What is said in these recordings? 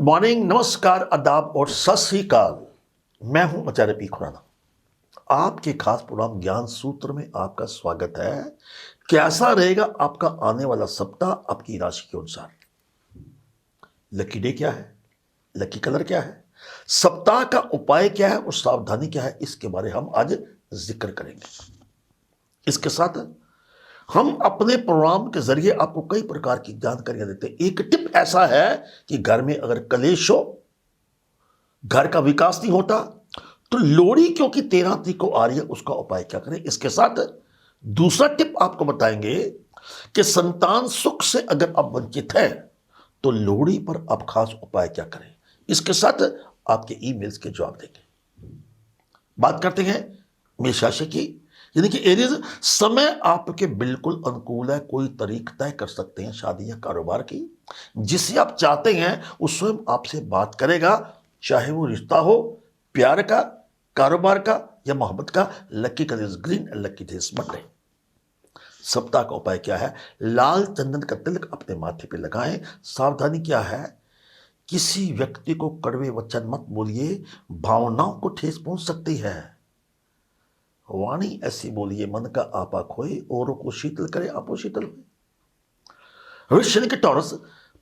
Morning, नमस्कार, आदाब और सत श्री अकाल। मैं हूं आचार्य पी खुराना। आपके खास प्रोग्राम ज्ञान सूत्र में आपका स्वागत है। कैसा रहेगा आपका आने वाला सप्ताह आपकी राशि के अनुसार? लकी डे क्या है, लकी कलर क्या है, सप्ताह का उपाय क्या है और सावधानी क्या है, इसके बारे हम आज जिक्र करेंगे। इसके साथ हम अपने प्रोग्राम के जरिए आपको कई प्रकार की जानकारियां देते हैं। एक टिप ऐसा है कि घर में अगर कलेश हो, घर का विकास नहीं होता, तो लोहड़ी क्योंकि 13 तारीख को आ रही है, उसका उपाय क्या करें। इसके साथ दूसरा टिप आपको बताएंगे कि संतान सुख से अगर आप वंचित हैं तो लोहड़ी पर आप खास उपाय क्या करें। इसके साथ आपके ईमेल्स के जवाब देंगे। बात करते हैं मेष राशि की, यानी कि एरीज। समय आपके बिल्कुल अनुकूल है। कोई तारीख तय कर सकते हैं शादी या कारोबार की, जिसे आप चाहते हैं वो स्वयं आपसे बात करेगा, चाहे वो रिश्ता हो, प्यार का, कारोबार का या मोहब्बत का। Lucky colour green, lucky days Monday. सप्ताह का उपाय क्या है? लाल चंदन का तिलक अपने माथे पे लगाएं। सावधानी क्या है? किसी व्यक्ति को कड़वे वचन मत बोलिए, भावनाओं को ठेस पहुंच सकती है। वाणी ऐसी बोलिए मन का आपा खोए, औरों को शीतल करे आपो शीतल हुए। वृश्चिक के टॉरस,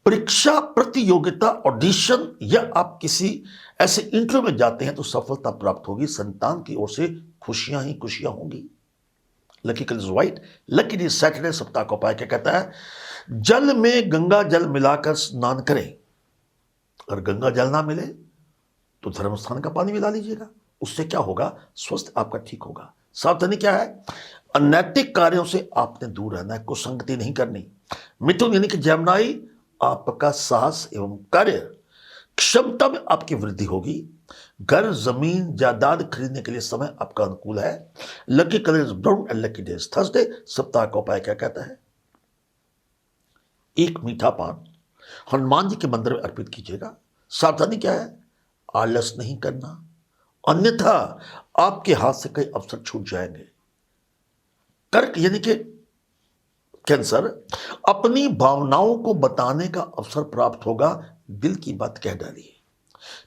परीक्षा, प्रतियोगिता, ऑडिशन या आप किसी ऐसे इंटरव्यू में जाते हैं तो सफलता प्राप्त होगी। संतान की ओर से खुशियां ही खुशियां होंगी। Lucky colour white, lucky day Saturday. सप्ताह का उपाय क्या कहता है? जल में गंगा जल मिलाकर स्नान करें। अगर गंगा जल ना मिले तो धर्म स्थान का पानी मिला लीजिएगा। उससे क्या होगा? स्वास्थ्य आपका ठीक होगा। सावधानी क्या है? अनैतिक कार्यों से आपने दूर रहना है, कुसंगति नहीं करनी। मिथुन यानी कि जमनाई, आपका साहस एवं कार्य क्षमता में आपकी वृद्धि होगी। घर, जमीन, जायदाद खरीदने के लिए समय आपका अनुकूल है। Lucky colour is brown and lucky days Thursday. सप्ताह का उपाय क्या कहता है? एक मीठा पान हनुमान जी के मंदिर में अर्पित कीजिएगा। सावधानी क्या है? आलस नहीं करना, अन्यथा आपके हाथ से कई अवसर छूट जाएंगे। कर्क यानी कि कैंसर, अपनी भावनाओं को बताने का अवसर प्राप्त होगा। दिल की बात कह डालिए।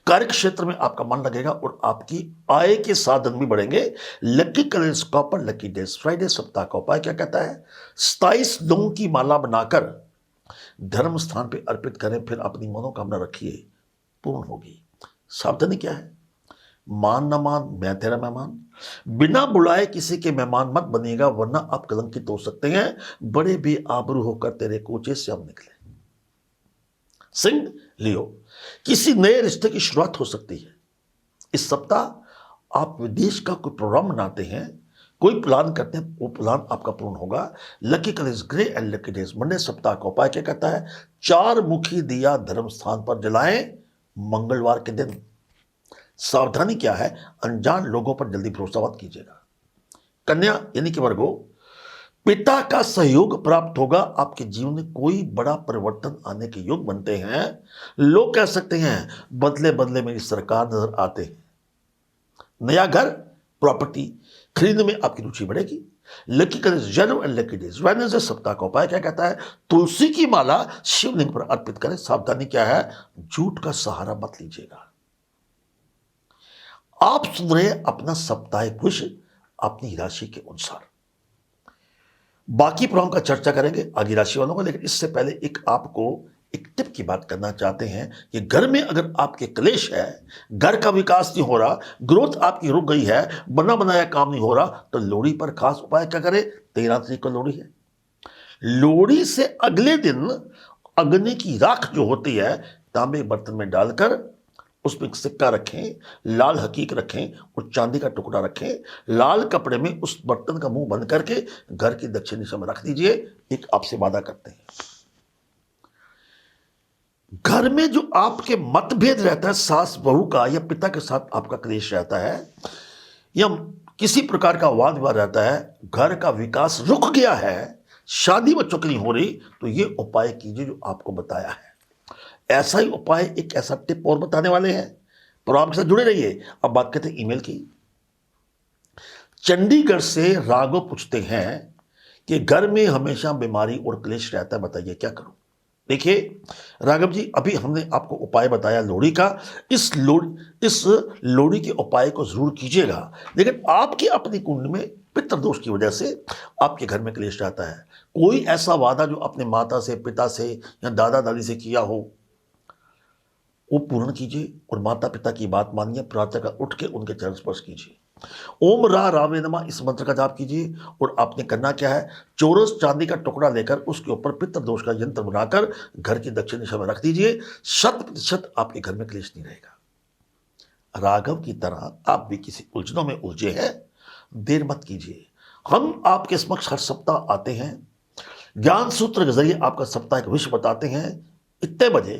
कार्य क्षेत्र में आपका मन लगेगा और आपकी आय के साधन भी बढ़ेंगे। Lucky colour is copper, lucky days Friday. सप्ताह का उपाय क्या कहता है? 27 लौंग की माला बनाकर धर्म स्थान पर अर्पित करें, फिर अपनी मनोकामना रखिए, पूर्ण होगी। सावधानी क्या है? मान न मान, मैं तेरा मेहमान। बिना बुलाए किसी के मेहमान मत बनिएगा, वरना आप कलंकित हो सकते हैं। बड़े बेआबरू होकर तेरे कोचे से हम निकले। सिंह, लियो, किसी नए रिश्ते की शुरुआत हो सकती है। इस सप्ताह आप विदेश का कोई प्रोग्राम बनाते हैं, कोई प्लान करते हैं, वो प्लान आपका पूर्ण होगा। Lucky colour is grey and lucky days Monday. सप्ताह का उपाय क्या कहता है? 4 मुखी दिया धर्म स्थान पर जलाएं मंगलवार के दिन। सावधानी क्या है? अनजान लोगों पर जल्दी भरोसा मत कीजिएगा। कन्या यानी कि वर्गो, पिता का सहयोग प्राप्त होगा। आपके जीवन में कोई बड़ा परिवर्तन आने के योग बनते हैं। लोग कह सकते हैं बदले बदले मेरी सरकार नजर आते हैं। नया घर, प्रॉपर्टी खरीदने में आपकी रुचि बढ़ेगी। Lucky colour yellow and lucky days Wednesday. सप्ताह का उपाय क्या कहता है? तुलसी की माला शिवलिंग पर अर्पित करें। सावधानी क्या है? झूठ का सहारा मत लीजिएगा। आप सुन रहे हैं अपना साप्ताहिक विष अपनी राशि के अनुसार। बाकी प्रोग्राम का चर्चा करेंगे आगे राशि वालों का, लेकिन इससे पहले आपको एक टिप की बात करना चाहते हैं कि घर में अगर आपके क्लेश है, घर का विकास नहीं हो रहा, ग्रोथ आपकी रुक गई है, बना बनाया काम नहीं हो रहा, तो लोहड़ी पर खास उपाय क्या करें? 13 तारीख को लोहड़ी है। लोहड़ी से अगले दिन अग्नि की राख जो होती है, तांबे बर्तन में डालकर उसमें सिक्का रखें, लाल हकीक रखें और चांदी का टुकड़ा रखें। लाल कपड़े में उस बर्तन का मुंह बंद करके घर की दक्षिण दिशा में रख दीजिए। एक आपसे वादा करते हैं, घर में जो आपके मतभेद रहता है, सास बहू का या पिता के साथ आपका क्लेश रहता है या किसी प्रकार का वाद विवाद रहता है, घर का विकास रुक गया है, शादी बच्चों की नहीं हो रही, तो ये उपाय कीजिए जो आपको बताया है। ऐसा ही उपाय, एक ऐसा टिप और बताने वाले हैं, प्रोग्राम के साथ जुड़े रहिए। अब बात करते हैं ईमेल की। चंडीगढ़ से राघव पूछते हैं कि घर में हमेशा बीमारी और क्लेश रहता है, बताइए क्या करूं। देखिए राघव जी, अभी हमने आपको उपाय बताया लोहड़ी का। इस लोहड़ी के उपाय को जरूर कीजिएगा, लेकिन आपकी अपनी कुंडली में पितृदोष की वजह से आपके घर में क्लेश रहता है। कोई ऐसा वादा जो अपने माता से, पिता से या दादा दादी से किया हो, वो पूर्ण कीजिए और माता पिता की बात मानिए। प्रातः उठ के उनके चरण स्पर्श कीजिए। ओम रा रावे नमः इस मंत्र का जाप कीजिए। और आपने करना क्या है, चौरस चांदी का टुकड़ा लेकर उसके ऊपर पितृ दोष का यंत्र बनाकर घर की दक्षिण दिशा में रख दीजिए। 100% आपके घर में क्लेश नहीं रहेगा। राघव की तरह आप भी किसी उलझनों में उलझे हैं, देर मत कीजिए। हम आपके समक्ष हर सप्ताह आते हैं, ज्ञान सूत्र के जरिए आपका सप्ताह एक विषय बताते हैं। इतने बजे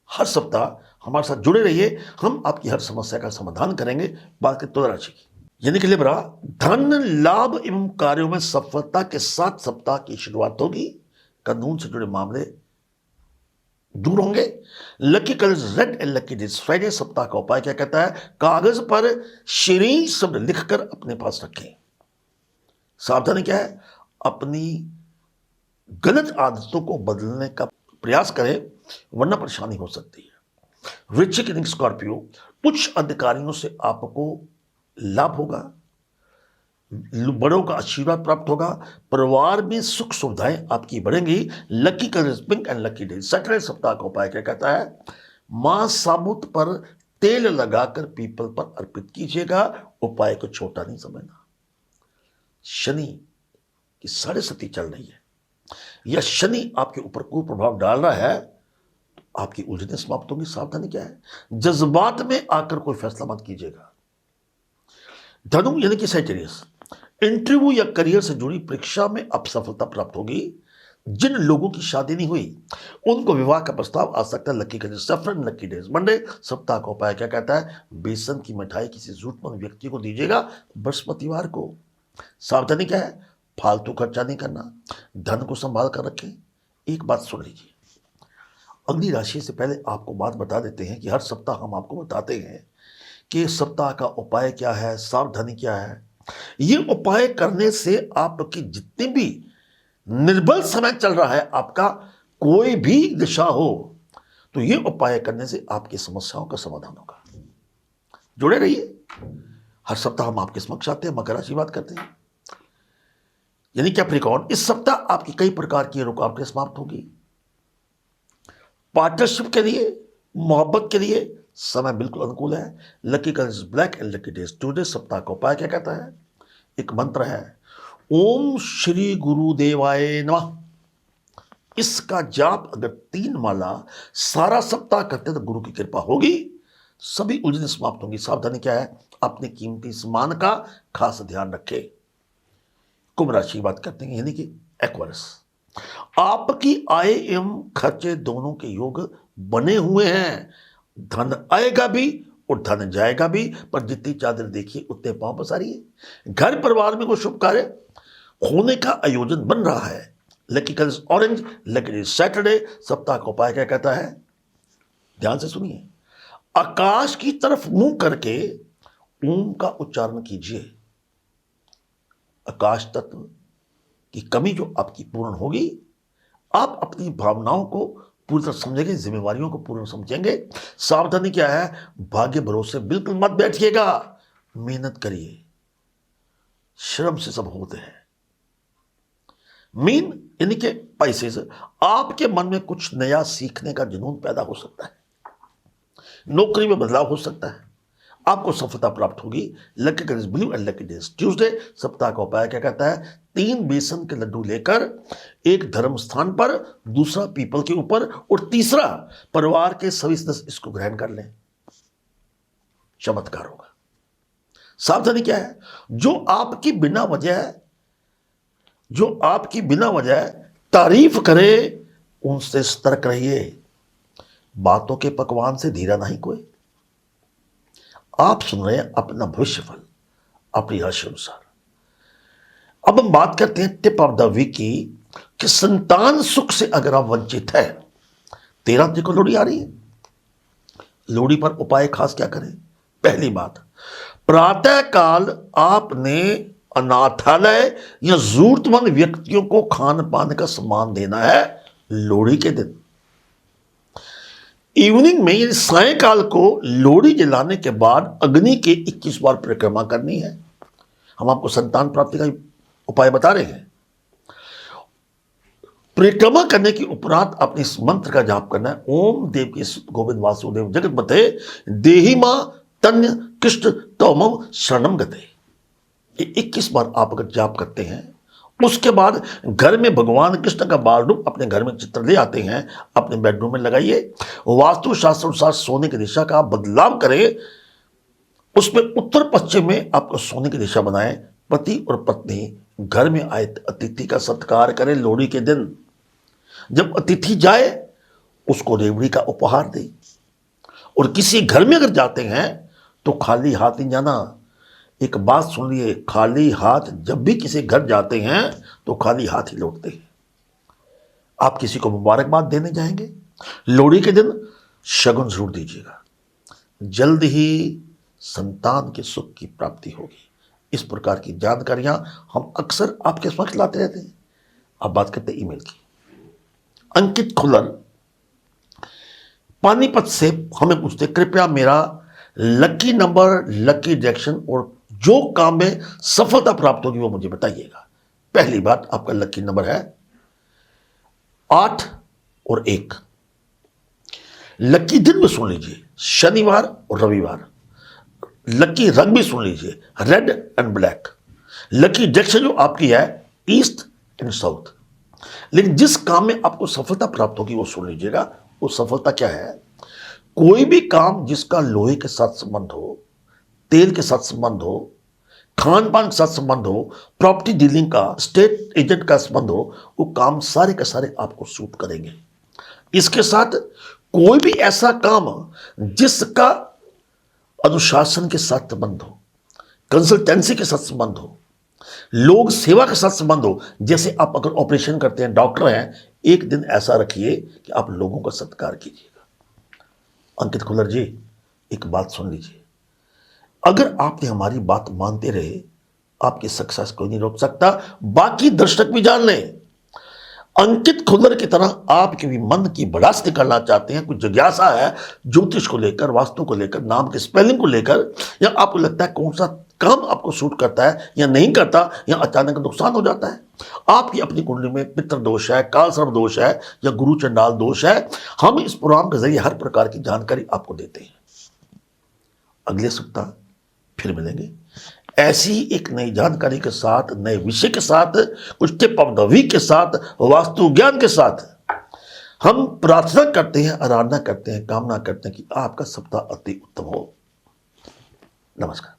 हर सप्ताह हमारे साथ जुड़े रहिए, हम आपकी हर समस्या का समाधान करेंगे। बात की तुला राशि की, यानी कि लिब्रा, धन लाभ एवं कार्यों में सफलता के साथ सप्ताह की शुरुआत होगी। कानून से जुड़े मामले दूर होंगे। Lucky colours red and lucky days Friday. सप्ताह का उपाय क्या कहता है, कागज पर श्री शब्द लिखकर अपने पास रखें। सावधानी क्या है, अपनी गलत आदतों को बदलने का प्रयास करें, वरना परेशानी हो सकती है। वृश्चिक यानी स्कॉर्पियो, उच्च अधिकारियों से आपको लाभ होगा, बड़ों का आशीर्वाद प्राप्त होगा, परिवार में सुख सुविधाएं आपकी बढ़ेंगी। Lucky colour pink and lucky day. Saturday सप्ताह का उपाय क्या कहता है, मां साबुत पर तेल लगाकर पीपल पर अर्पित कीजिएगा। उपाय को छोटा नहीं समझना। शनि की 7.5 चल रही है, या शनि आपके ऊपर कोई प्रभाव डाल रहा है, तो आपकी उलझनें समाप्त होंगी। सावधानी क्या है, जज्बात में आकर कोई फैसला मत कीजिएगा। धनु यानी कि सैजिटेरियस, इंटरव्यू या करियर से जुड़ी परीक्षा में अब सफलता प्राप्त होगी। जिन लोगों की शादी नहीं हुई उनको विवाह का प्रस्ताव आ सकता है। Lucky colour saffron, lucky days Monday. सप्ताह का उपाय क्या कहता है, बेसन की मिठाई किसी जरूरतमंद व्यक्ति को दीजिएगा बृहस्पतिवार को। सावधानी क्या है, फालतू खर्चा नहीं करना, धन को संभाल कर रखें। एक बात सुन लीजिए, अगली राशि से पहले आपको बात बता देते हैं कि हर सप्ताह हम आपको बताते हैं कि सप्ताह का उपाय क्या है, सावधानी क्या है। ये उपाय करने से आपकी जितनी भी निर्बल समय चल रहा है, आपका कोई भी दिशा हो, तो ये उपाय करने से आपकी समस्याओं का समाधान होगा। जुड़े रहिए, हर सप्ताह हम आपके समक्ष आते हैं, मकर राशि बात करते हैं। यानी कैप्रिकॉर्न, इस सप्ताह आपकी कई प्रकार की रुकावटें समाप्त होगी। पार्टनरशिप के लिए, मोहब्बत के लिए समय बिल्कुल अनुकूल है। Lucky colours black and lucky days today. सप्ताह का उपाय क्या कहता है, एक मंत्र है, ओम श्री गुरुदेवाय नमः। इसका जाप अगर 3 माला सारा सप्ताह करते तो गुरु की कृपा होगी, सभी उलझनें समाप्त होंगी। सावधानी क्या है, अपने कीमती सामान का खास ध्यान रखें। कुंभ राशि की बात करते हैं, यानी कि एक्वारिस, आपकी आय एवं खर्चे दोनों के योग बने हुए हैं। धन आएगा भी और धन जाएगा भी, पर जितनी चादर देखिए उतने पांव पसारिए। घर परिवार में कोई शुभ कार्य होने का आयोजन बन रहा है। Lucky colours orange, lucky day Saturday. सप्ताह का उपाय क्या कहता है, ध्यान से सुनिए, आकाश की तरफ मुंह करके ओम का उच्चारण कीजिए। आकाश तत्व की कमी जो आपकी पूर्ण होगी, आप अपनी भावनाओं को पूरी तरह समझेंगे, जिम्मेवारियों को पूर्ण समझेंगे। सावधानी क्या है, भाग्य भरोसे बिल्कुल मत बैठिएगा, मेहनत करिए, श्रम से सब होते हैं। मीन यानी कि पैसे से आपके मन में कुछ नया सीखने का जुनून पैदा हो सकता है, नौकरी में बदलाव हो सकता है, आपको सफलता प्राप्त होगी। Lucky colours blue and lucky days Tuesday. सप्ताह का उपाय क्या कहता है, 3 बेसन के लड्डू लेकर एक धर्म स्थान पर, दूसरा पीपल के ऊपर और तीसरा परिवार के सभी सदस्य इसको ग्रहण कर लें, चमत्कार होगा। सावधानी क्या है, जो आपकी बिना वजह तारीफ करे उनसे सतर्क रहिए। बातों के पकवान से धीरा नहीं कोई। आप सुन रहे हैं अपना भविष्य फल अपनी राशि अनुसार। अब हम बात करते हैं टिप ऑफ द वीक की, कि संतान सुख से अगर आप वंचित है, 13 तारीख को लोहड़ी आ रही है, लोहड़ी पर उपाय खास क्या करें। पहली बात, प्रातः काल आपने अनाथालय या जरूरतमंद व्यक्तियों को खान पान का सामान देना है लोहड़ी के दिन। इवनिंग में यानी सायंकाल को लोहड़ी जलाने के बाद अग्नि के 21 बार परिक्रमा करनी है। हम आपको संतान प्राप्ति का उपाय बता रहे हैं। परिक्रमा करने के उपरांत अपने इस मंत्र का जाप करना है, ओम देव की गोविंद वासुदेव जगतपते देहि मां तन्य कृष्ण तमम शरणम गते। ये 21 बार आप अगर जाप करते हैं, उसके बाद घर में भगवान कृष्ण का बाल रूप अपने घर में चित्र ले आते हैं, अपने बेडरूम में लगाइए। वास्तु शास्त्र अनुसार सोने की दिशा का आप बदलाव करें, उसमें उत्तर पश्चिम में आपको सोने की दिशा बनाएं। पति और पत्नी घर में आए अतिथि का सत्कार करें। लोहड़ी के दिन जब अतिथि जाए उसको रेवड़ी का उपहार दें। और किसी घर में अगर जाते हैं तो खाली हाथ नहीं जाना। एक बात सुन लिए, खाली हाथ जब भी किसी घर जाते हैं तो खाली हाथ ही लौटते हैं। आप किसी को मुबारकबाद देने जाएंगे, लोहड़ी के दिन शगुन जरूर दीजिएगा, जल्द ही संतान के सुख की प्राप्ति होगी। इस प्रकार की जानकारियां हम अक्सर आपके समक्ष लाते रहते हैं। अब बात करते हैं ईमेल की। अंकित खुल्लर पानीपत से हमें पूछते, कृपया मेरा लकी नंबर, लकी डायरेक्शन और जो काम में सफलता प्राप्त होगी वो मुझे बताइएगा। पहली बात, आपका लकी नंबर है 8 और 1। लकी दिन में सुन लीजिए, शनिवार और रविवार। लकी रंग भी सुन लीजिए, red and black. Lucky direction जो आपकी है ईस्ट एंड साउथ। लेकिन जिस काम में आपको सफलता प्राप्त होगी वो सुन लीजिएगा। वो सफलता क्या है? कोई भी काम जिसका लोहे के साथ संबंध हो, तेल के साथ संबंध हो, खान पान के साथ संबंध हो, प्रॉपर्टी डीलिंग का, स्टेट एजेंट का संबंध हो, वो काम सारे के सारे आपको सूट करेंगे। इसके साथ कोई भी ऐसा काम जिसका अनुशासन के साथ संबंध हो, कंसल्टेंसी के साथ संबंध हो, लोग सेवा के साथ संबंध हो, जैसे आप अगर ऑपरेशन करते हैं, डॉक्टर हैं, एक दिन ऐसा रखिए कि आप लोगों का सत्कार कीजिएगा। अंकित खुल्लर जी, एक बात सुन लीजिए, अगर आपने हमारी बात मानते रहे, आपकी सक्सेस कोई नहीं रोक सकता। बाकी दर्शक भी जान लें, अंकित खुल्लर की तरह आपके भी मन की भड़ास निकालना चाहते हैं, कुछ जिज्ञासा है ज्योतिष को लेकर, वास्तु को लेकर, नाम के स्पेलिंग को लेकर, या आपको लगता है कौन सा काम आपको सूट करता है या नहीं करता, या अचानक नुकसान हो जाता है, आपकी अपनी कुंडली में पितृ दोष है, काल सर्प दोष है या गुरु चंडाल दोष है, हम इस प्रोग्राम के जरिए हर प्रकार की जानकारी आपको देते हैं। अगले सप्ताह फिर मिलेंगे ऐसी ही एक नई जानकारी के साथ, नए विषय के साथ, कुछ टिप ऑफ द वीक के साथ, वास्तु ज्ञान के साथ। हम प्रार्थना करते हैं, आराधना करते हैं, कामना करते हैं कि आपका सप्ताह अति उत्तम हो। नमस्कार।